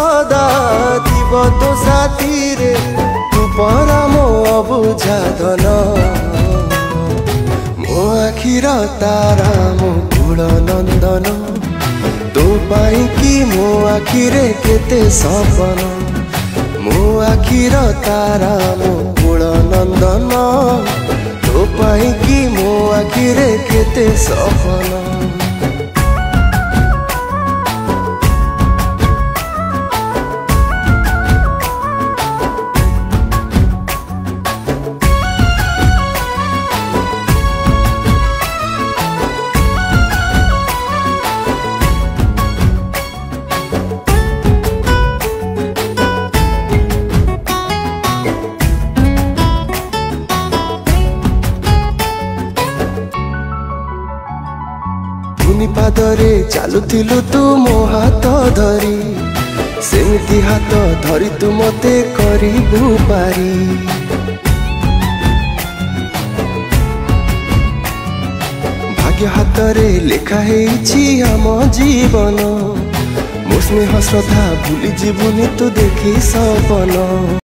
सदा जीव तो साथी रे तू परा मो अबुझा धन मो आखिर तारा मो कुल नंदन तो पाई कि मो आखिरे केते सपन मो आखिर तारा मो कुल नंदन तो पाई कि मो आखिरे केते सपन। पादरे चालुथिलु तू मो हाथ धरी सेमिति हाथ धरी तू मते करिबु पारी भाग्य हाथ रे लेखा हेछि आम जीवन मो स्नेह श्रद्धा भूली जीवनी तू देखी सपन।